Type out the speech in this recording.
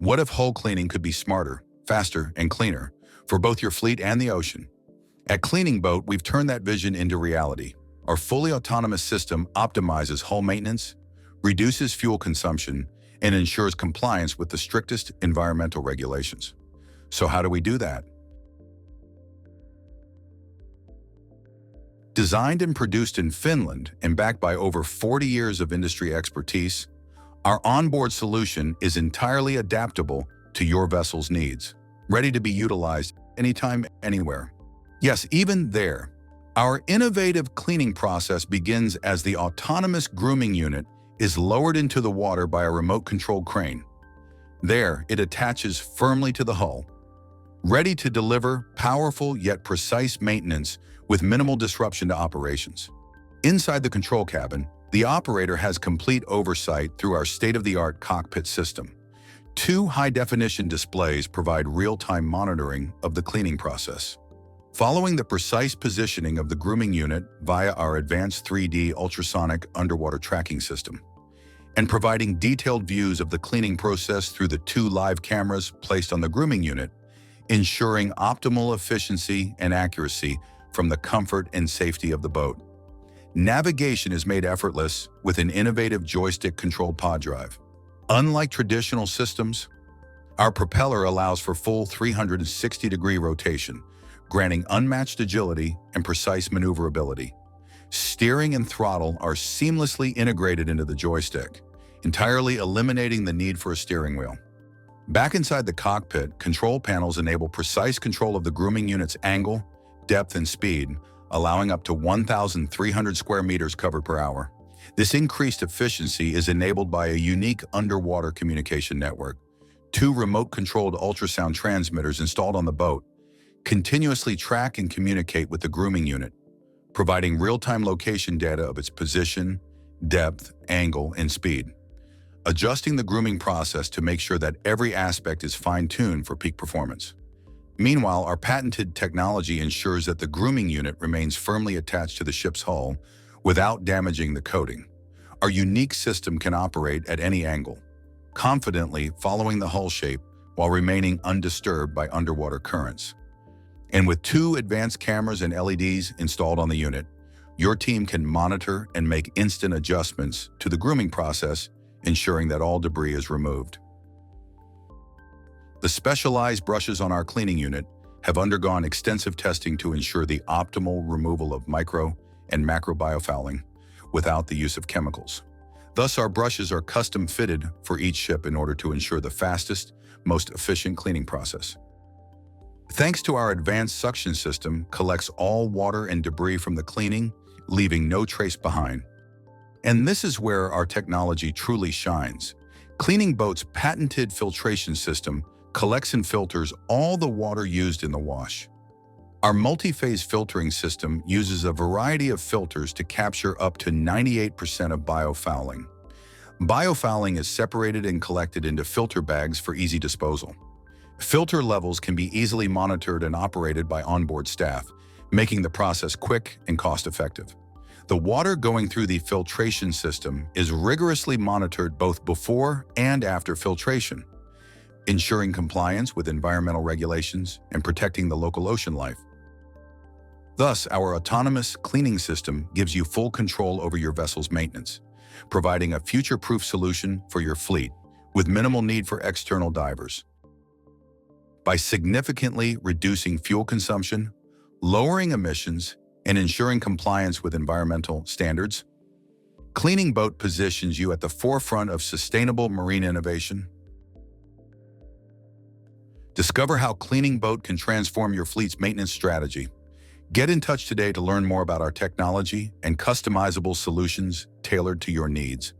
What if hull cleaning could be smarter, faster, and cleaner for both your fleet and the ocean? At Cleaningboat, we've turned that vision into reality. Our fully autonomous system optimizes hull maintenance, reduces fuel consumption, and ensures compliance with the strictest environmental regulations. So how do we do that? Designed and produced in Finland and backed by over 40 years of industry expertise, our onboard solution is entirely adaptable to your vessel's needs, ready to be utilized anytime, anywhere. Yes, even there. Our innovative cleaning process begins as the autonomous grooming unit is lowered into the water by a remote-controlled crane. There, it attaches firmly to the hull, ready to deliver powerful yet precise maintenance with minimal disruption to operations. Inside the control cabin, the operator has complete oversight through our state-of-the-art cockpit system. Two high-definition displays provide real-time monitoring of the cleaning process. Following the precise positioning of the grooming unit via our advanced 3D ultrasonic underwater tracking system, and providing detailed views of the cleaning process through the two live cameras placed on the grooming unit, ensuring optimal efficiency and accuracy from the comfort and safety of the boat. Navigation is made effortless with an innovative joystick-controlled pod drive. Unlike traditional systems, our propeller allows for full 360-degree rotation, granting unmatched agility and precise maneuverability. Steering and throttle are seamlessly integrated into the joystick, entirely eliminating the need for a steering wheel. Back inside the cockpit, control panels enable precise control of the grooming unit's angle, depth, and speed, allowing up to 1,300 square meters covered per hour. This increased efficiency is enabled by a unique underwater communication network. Two remote-controlled ultrasound transmitters installed on the boat continuously track and communicate with the grooming unit, providing real-time location data of its position, depth, angle, and speed, adjusting the grooming process to make sure that every aspect is fine-tuned for peak performance. Meanwhile, our patented technology ensures that the grooming unit remains firmly attached to the ship's hull without damaging the coating. Our unique system can operate at any angle, confidently following the hull shape while remaining undisturbed by underwater currents. And with two advanced cameras and LEDs installed on the unit, your team can monitor and make instant adjustments to the grooming process, ensuring that all debris is removed. The specialized brushes on our cleaning unit have undergone extensive testing to ensure the optimal removal of micro and macro biofouling without the use of chemicals. Thus, our brushes are custom-fitted for each ship in order to ensure the fastest, most efficient cleaning process. Thanks to our advanced suction system, collects all water and debris from the cleaning, leaving no trace behind. And this is where our technology truly shines. Cleaningboat's patented filtration system collects and filters all the water used in the wash. Our multi-phase filtering system uses a variety of filters to capture up to 98% of biofouling. Biofouling is separated and collected into filter bags for easy disposal. Filter levels can be easily monitored and operated by onboard staff, making the process quick and cost-effective. The water going through the filtration system is rigorously monitored both before and after filtration, ensuring compliance with environmental regulations and protecting the local ocean life. Thus, our autonomous cleaning system gives you full control over your vessel's maintenance, providing a future-proof solution for your fleet with minimal need for external divers. By significantly reducing fuel consumption, lowering emissions, and ensuring compliance with environmental standards, Cleaningboat positions you at the forefront of sustainable marine innovation. Discover how Cleaningboat can transform your fleet's maintenance strategy. Get in touch today to learn more about our technology and customizable solutions tailored to your needs.